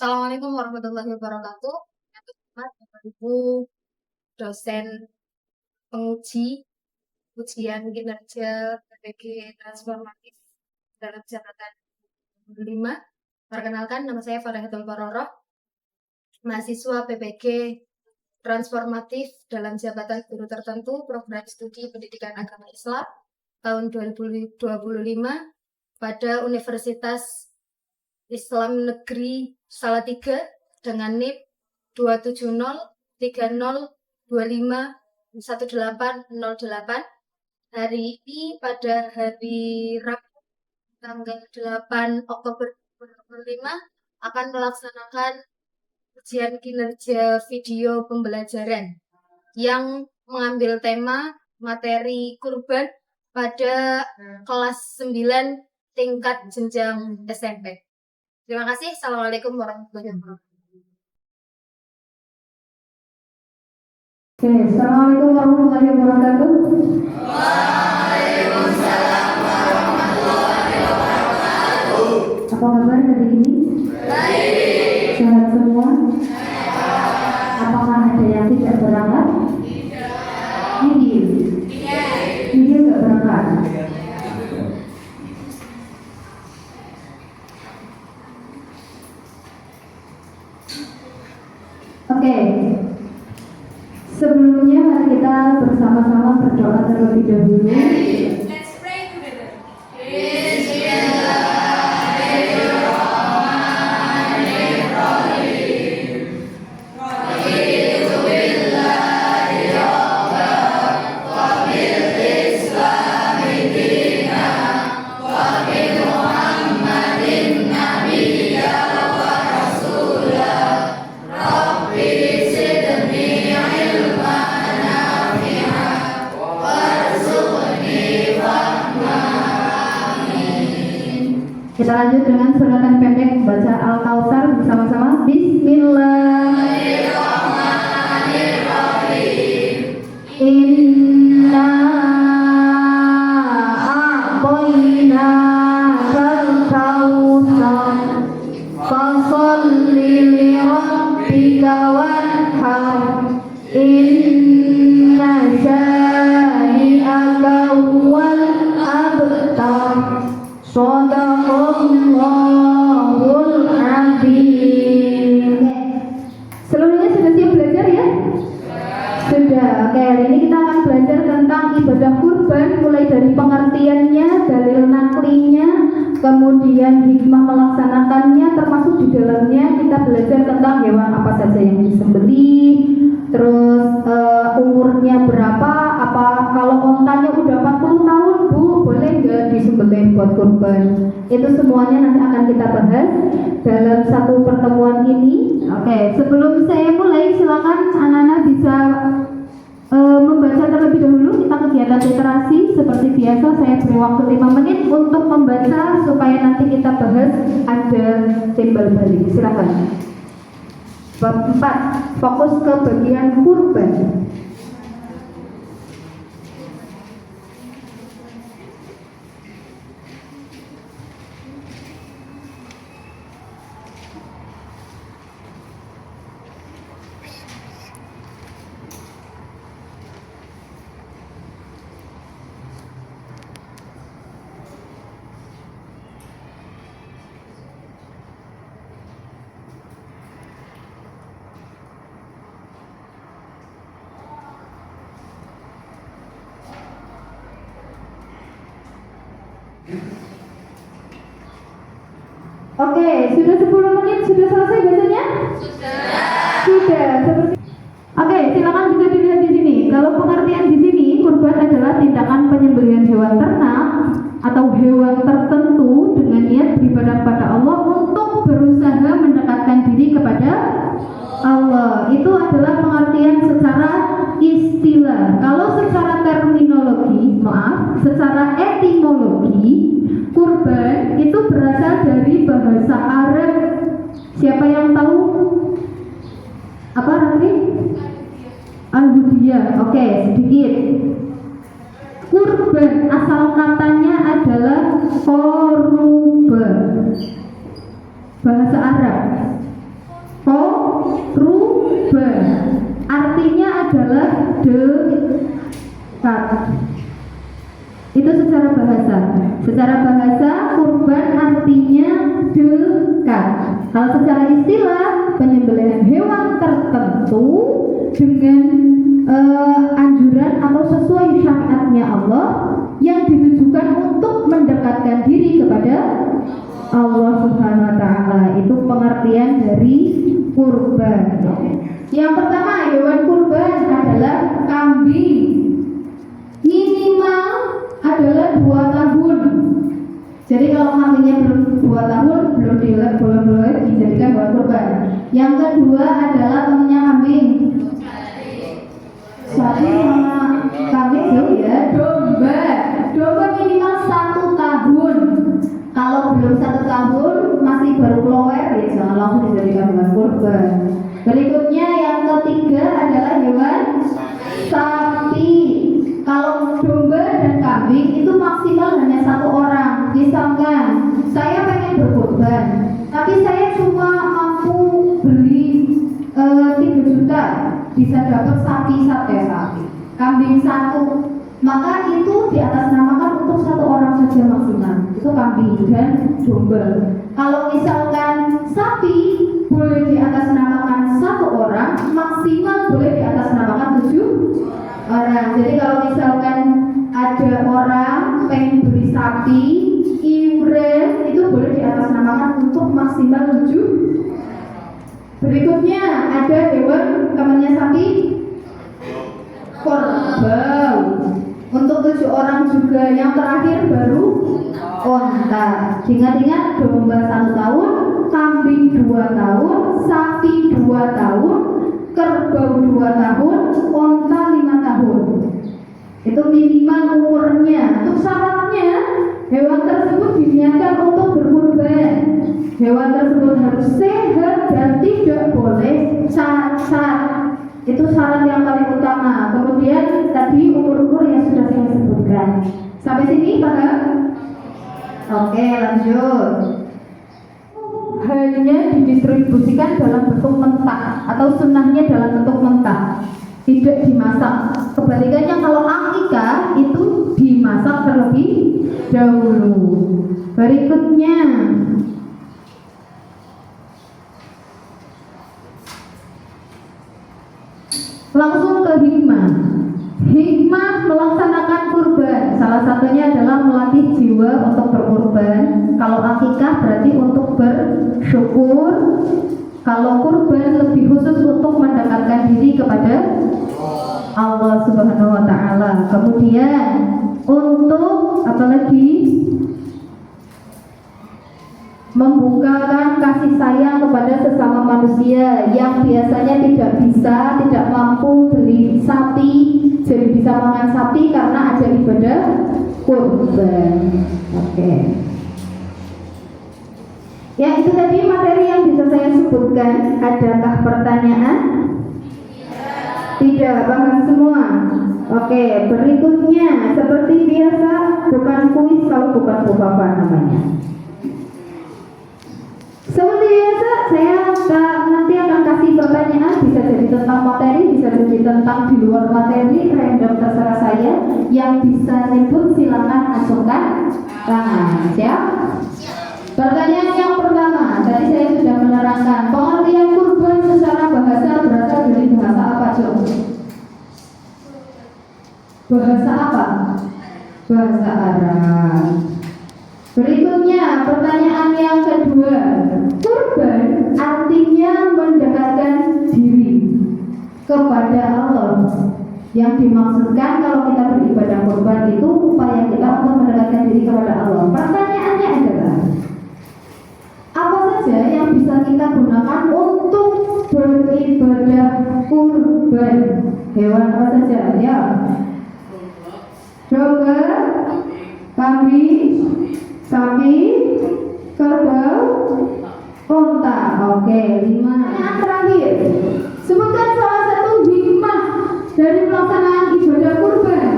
Assalamualaikum warahmatullahi wabarakatuh. Yang terhormat Bapak Ibu dosen penguji ujian kinerja PPG transformatif dalam jabatan 5. Perkenalkan, nama saya Farahatul Paroroh, mahasiswa PPG transformatif dalam jabatan guru tertentu program studi pendidikan agama Islam tahun 2025 pada Universitas Islam Negeri Salatiga dengan NIP 27030251808. Hari ini pada hari Rabu tanggal 8 Oktober 2025 akan melaksanakan ujian kinerja video pembelajaran yang mengambil tema materi kurban pada kelas 9 tingkat jenjang SMP. Terima kasih. Assalamualaikum warahmatullahi wabarakatuh. Assalamualaikum warahmatullahi wabarakatuh. Waalaikumsalam warahmatullahi wabarakatuh. Apa kabar hari ini? Baik. Sehat semua? Sehat. Apakah ada yang tidak berangkat? Tidak. Nidil? Nidil nggak berangkat? Oke. Sebelumnya mari kita bersama-sama berdoa terlebih dahulu. Let's pray together. Bismillahirrahmanirrahim. Raditu billahi rabban wa bil islami dinan wa bi Muhammadin nabiyyan wa rasulan. Rabbi zidni ilman nafi'an warzuqni fahman. Kita lanjut dengan suratan pendek membaca Al-Kautsar bersama-sama. Bismillahirrahmanirrahim. Inna a'tainakal kautsar fasholli li rabbika wanhar inna syani'aka huwal abtar. Shadaqallahul azim. Seluruhnya sudah siap belajar ya? Sudah. Oke, hari ini kita akan belajar tentang ibadah kurban, mulai dari pengertiannya, dalil naklinya, kemudian hikmah melaksanakannya, termasuk di dalamnya kita belajar tentang hewan apa saja yang disembelih, terus umurnya berapa, apa kalau ontanya udah 40 tahun Bu, boleh nggak disembelih buat kurban. Itu semuanya nanti akan kita bahas dalam satu pertemuan ini. Oke, sebelum saya mulai silakan anak-anak bisa membaca terlebih dahulu. Kita kegiatan literasi seperti biasa, saya beri waktu 5 menit untuk membaca supaya nanti kita bahas ada timbal balik. Silakan. Bab 4, fokus ke bagian kurban. Oke, sudah 10 menit, sudah selesai bacanya? Sudah. Oke, silakan bisa dilihat di sini. Kalau pengertian di sini, kurban adalah tindakan penyembelihan hewan ternak atau hewan tertentu dengan niat beribadah kepada Allah untuk berusaha mendekatkan diri kepada Allah. Itu adalah pengertian secara istilah. Kalau secara terminologi, secara etimologi, kurban itu berasal dari bahasa Arab. Siapa yang tahu? Apa Ratri? Al-Hudiyah. Oke, sedikit. Kurban asal katanya adalah koruba, bahasa Arab. Korban artinya adalah dekat. Itu secara bahasa. Secara bahasa kurban artinya dekat. Kalau secara istilah penyembelihan hewan tertentu dengan anjuran atau sesuai syariatnya Allah yang ditujukan untuk mendekatkan diri kepada Allah Subhanahu wa taala. Itu pengertian dari kurban. Yang pertama, hewan kurban adalah kambing. Minimal adalah 2 tahun. Jadi kalau kambingnya belum 2 tahun belum boleh dijadikan hewan kurban. Yang kedua adalah temannya kambing. Sapi sama kambing jauh ya. Domba minimal 1 tahun. Kalau belum 1 tahun masih baru keluar ya jangan langsung dijadikan hewan kurban. Berikutnya yang ketiga adalah hewan sapi. Kalau domba dan kambing itu maksimal hanya 1 orang. Misalkan saya pengen berkurban, tapi saya cuma mampu beli 3 juta, bisa dapat sapi, kambing 1. Maka itu diatasnamakan untuk 1 orang saja maksimal. Itu kambing dan domba. Kalau misalkan sapi boleh diatasnamakan 1 orang, maksimal boleh diatasnamakan 7 orang. Jadi kalau misalkan ada orang pengen beli sapi, iuran itu boleh diatasnamakan untuk maksimal 7. Berikutnya ada hewan temannya sapi, kerbau. Untuk 7 orang juga. Yang terakhir baru onta. Ingat-ingat, domba 1 tahun, kambing 2 tahun, sapi 2 tahun, kerbau 2 tahun, onta 5 tahun. Itu minimal umurnya. Untuk syaratnya, hewan tersebut diniatkan untuk berkurban. Hewan tersebut harus sehat dan tidak boleh cacat. Itu syarat yang paling utama. Kemudian tadi umur-umur yang sudah saya sebutkan. Sampai sini paham? Oke, lanjut. Hanya didistribusikan dalam bentuk mentah atau sunnahnya dalam bentuk mentah, tidak dimasak. Kebalikannya kalau akikah itu dimasak terlebih dahulu. Berikutnya langsung ke hikmah. Hikmah melaksanakan kurban salah satunya adalah melatih jiwa untuk berkurban. Kalau akikah berarti untuk bersyukur. Kalau kurban lebih khusus untuk mendekatkan diri kepada Allah Subhanahu wa taala. Kemudian untuk apalagi membukakan kasih sayang kepada sesama manusia yang biasanya tidak mampu beli sapi, jadi bisa makan sapi karena ada ibadah kurban. Oke. Ya, itu tadi materi yang bisa saya sebutkan. Adakah pertanyaan? Tidak, paham semua? Oke, berikutnya seperti biasa, bukan kuis kalau bukan apa namanya. Seperti biasa, saya nanti akan kasih pertanyaan, bisa jadi tentang materi, bisa jadi tentang di luar materi, random terserah saya. Yang bisa nyebut silakan acungkan tangan. Siap? Pertanyaan yang pertama, tadi saya sudah menerangkan pengertian kurban secara bahasa berasal dari bahasa apa, Cok? Bahasa apa? Bahasa Arab. Berikutnya pertanyaan yang kedua, kurban artinya mendekatkan diri kepada Allah. Yang dimaksudkan kalau kita beribadah kurban itu upaya kita untuk mendekatkan diri kepada Allah. Pertanyaannya adalah, apa saja yang bisa kita gunakan untuk beribadah kurban? Hewan apa saja? Ya, domba, kambing, sapi, kerbau, unta. Oke, 5. Yang terakhir, sebutkan salah satu hikmah dari pelaksanaan ibadah kurban,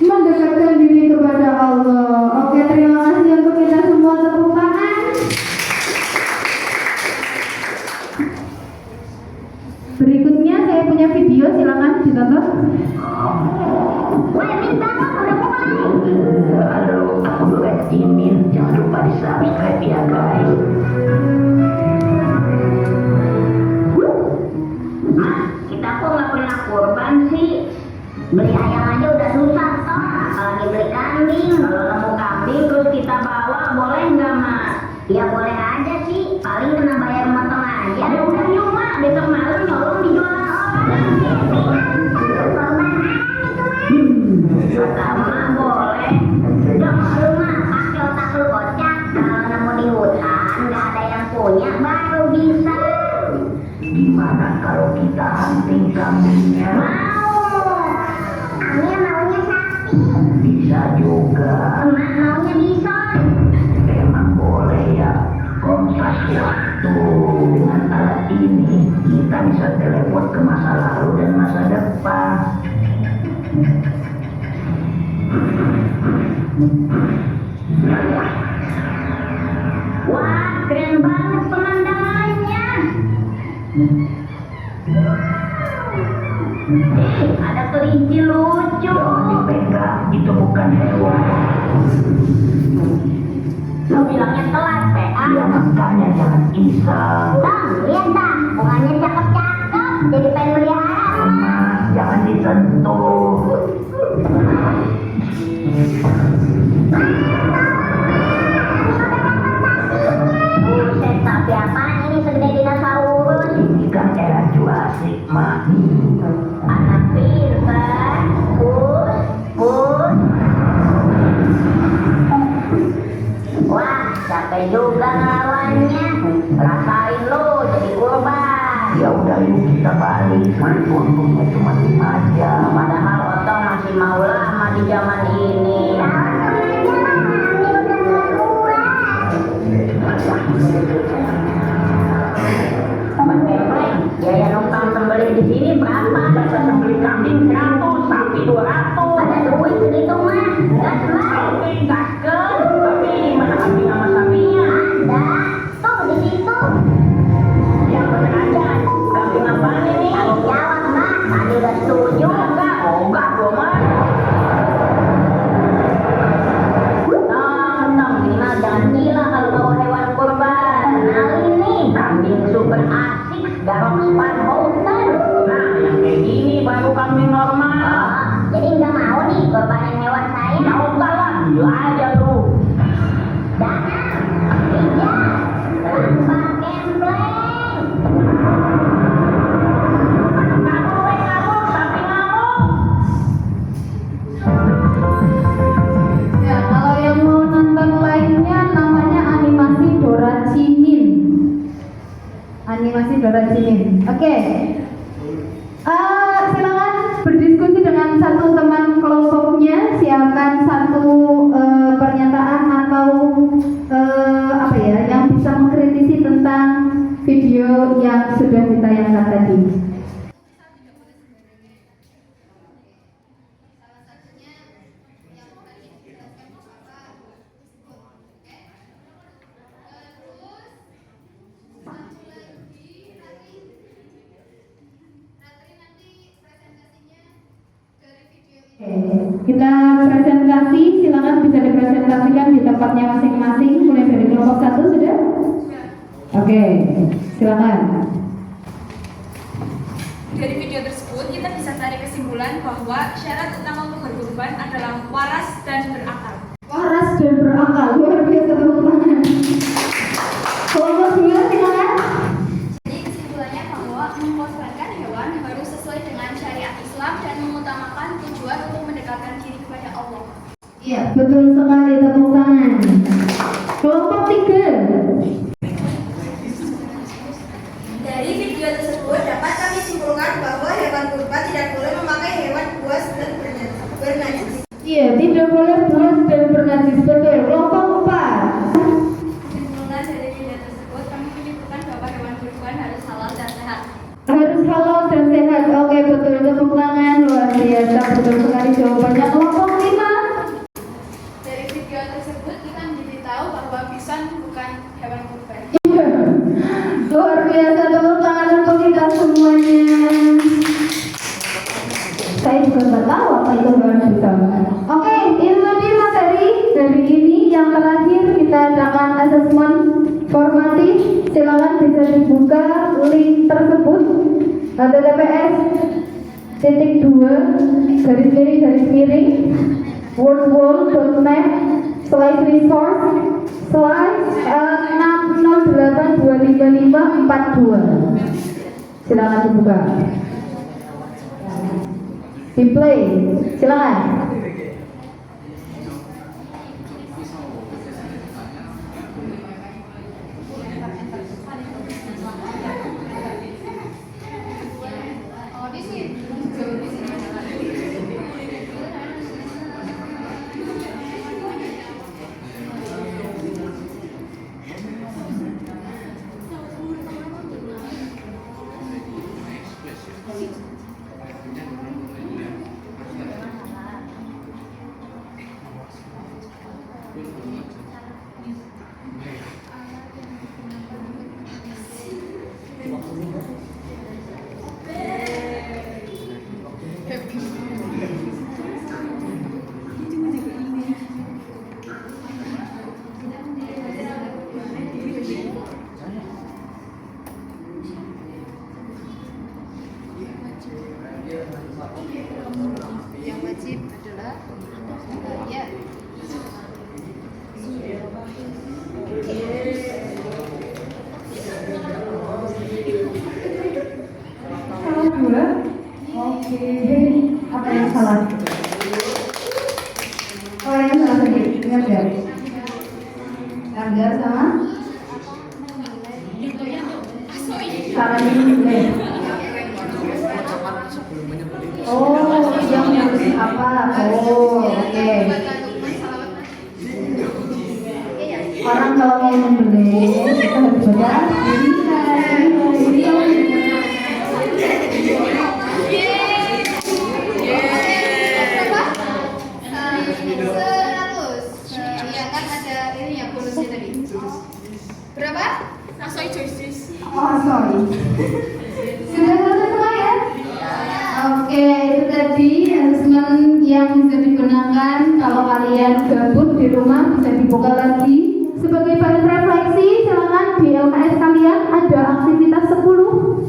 mendekatkan diri kepada Allah. Oke, terima kasih untuk kita semua, tepuk tangan. punya video, silakan ditonton. Halo, aku Duet Imin. Jangan lupa di subscribe ya guys. Kita kok nggak pernah kurban sih? Beli ayam aja udah susah toh, apalagi beli kambing. Kalau nemu kambing terus kita bawa, boleh nggak mas? Ya boleh aja sih, paling kena bayar motong aja. Ya udah yuk mak, besok malam nyolong dijual orang. Kata mak boleh. Dong lu mak, pakai otak lu kocak. Kalau nemu di hutan nggak ada yang punya baru bisa. Gimana kalau kita hunting kambingnya? Mau. Amir maunya sapi. Bisa juga. Emak maunya bison. Emang boleh ya. Kompas waktu. Dengan alat ini kita bisa teleport ke masa lalu dan masa depan. Wah, keren banget pemandangannya. Ada kelinci lucu. Jangan dipegang, itu bukan hewan. Lo bilangnya telat, PA. Ya makanya jangan iseng. Bang, lihat bang, bunganya cakep-cakep. Jadi pengen melihara. Mas, jangan disentuh. Buset, sapi apaan ini segede dinosaurus? Ini kan era Jurassic, Mak. Anak pintar, pus. Wah, capek juga ngelawannya. Rasain lo jadi korban. Ya udah yuk kita balik. Untungnya cuma 5 jam. Padahal Otong masih mau lama di zaman ini. Bang Kempleng, biaya numpang sembelih di sini berapa? Bisa sembelih kambing 100, sapi 200. Ada duit segitu mah, gas lah. Oke, gaskan. Tapi mana kambing sama sapinya? Ada, tuh di situ. Yang bener aja, kambing apaan ini? Tanggung jawab mbak, tadi udah setuju. Enggak, gua mah. Tong, minimal jangan gila kalau bawa hewan kurban. Kenalin nih, kambing super asik, garong span hutan. Nah, yang kayak gini baru kambing normal. Oh, jadi nggak mau nih korbanin hewan saya? Ya enggak lah, gila aja lu. Dana, Ija, Bang Kempleng. Ngamuk, sapi ngamuk. Ya, kalau yang mau nonton lainnya namanya animasi Dorajinin. Animasi Dorajinin. Oke. Silakan berdiskusi dengan satu teman kelompoknya, siapkan satu pernyataan atau apa ya yang bisa mengkritisi tentang video yang sudah ditayangkan tadi. Kita presentasi, silakan bisa dipresentasikan di tempatnya masing-masing, mulai dari kelompok 1 sudah? Oke, silakan. Dari video tersebut kita bisa tarik kesimpulan bahwa syarat utama untuk berkurban adalah waras dan berakal. Waras dan berakal, luar biasa tepuk tangan. Kelompok 2 silakan. Jadi kesimpulannya bahwa mengkorbankan hewan harus sesuai dengan syariat Islam dan mengutamakan tujuan untuk mendekatkan diri kepada Allah. Iya, betul sekali, tepuk tangan. Kelompok 3. Dari video tersebut dapat kami simpulkan bahwa hewan kurban tidak boleh memakai hewan buas dan bernajis. Iya, tidak boleh buas dan bernajis, betul. Kelompok 4. Kesimpulan dari video tersebut kami menyebutkan bahwa hewan kurban harus halal dan sehat. Harus halal dan sehat. Oke, betul, tepuk tangan, luar biasa, betul sekali jawabannya. Kelompok 5. Dari video tersebut kita menjadi tahu bahwa bison bukan hewan kurban. Luar biasa, tepuk tangan untuk kita semuanya. silakan bisa dibuka link tersebut https://2 www.worldwall.net/resource/6082554 silakan dibuka. Di play, silakan. Yang wajib adalah ya. Salah dua. Oke. Apa yang salah? Oh, yang salah tadi. Ingat ya? Anggar sama? Salah ini. Oh, yang harus apa? Oh, oke. Orang kalau mau membeli, kita harus baca Berapa? Sorry, Joyce. Oh, sorry. Sudah selesai semua ya? Oke, itu tadi assessment yang bisa digunakan kalau kalian gabut di rumah, bisa dibuka lagi. Sebagai bahan refleksi, silakan di LKS kalian ada aktivitas 10.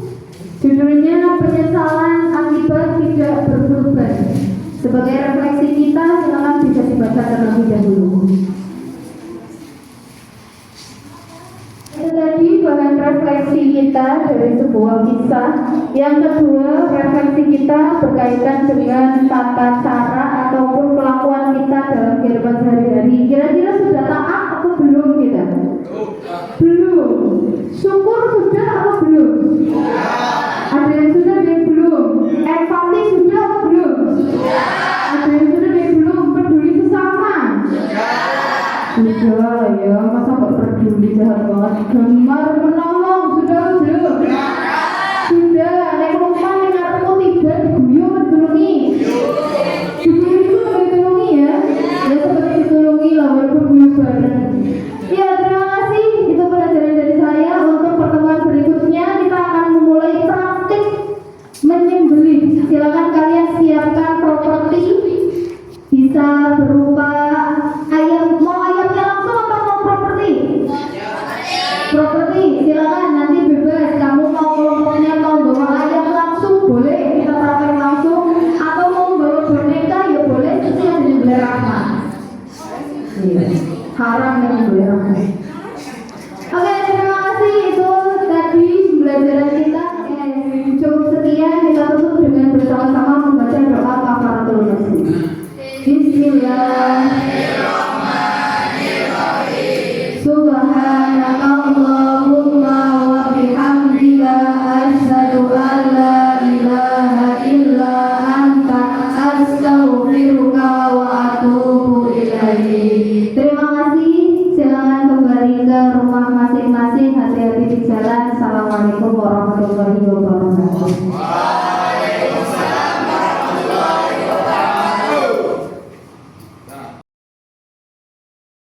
Judulnya penyesalan akibat tidak berkorban. Sebagai refleksi kita, silakan bisa dibaca terlebih dahulu. Itu tadi bahan refleksi kita dari sebuah kisah. Yang kedua, refleksi kita berkaitan dengan tata cara ataupun kelakuan kita dalam kehidupan sehari-hari. Kira-kira sudah taat atau belum kita? Belum. Syukur sudah atau belum? Ada yang sudah dan yang belum. Empati sudah atau belum? Ada yang sudah dan yang belum. Peduli sesama. Sudah ya, masa gak peduli, jahat banget. Gemar menolong, sudah belum? Sudah, naik rumah dengan aku tidak diguyur ditulungi. Diguyur itu lebih ditulungi ya. Ya seperti ditulungi lah walaupun guyur bareng. Ya terima kasih, itu pelajaran dari saya. Untuk pertemuan berikutnya kita akan memulai praktik menyembelih. Silakan kalian siapkan properti. Bisa berupa ayam, mau ayamnya langsung atau mau properti? Properti, silakan nanti bebas. Kamu mau kelompoknya mau bawa ayam langsung boleh, kita praktek langsung. Atau mau bawa boneka ya boleh, itu yang dibeli rahmat. Haram yang dibeli rahmat. Oke, terima kasih. Itu tadi pembelajaran kita. Cukup sekian, kita tutup dengan bersama-sama membaca doa kafaratul masjid. Bismillahirrahmanirrahim. Subhanakallahumma wa bihamdika asyhadu an la ilaha illa anta astaghfiruka wa atubu ilaik. Terima kasih. Silakan kembali ke rumah masing-masing. Hati-hati di jalan. Assalamualaikum warahmatullahi wabarakatuh.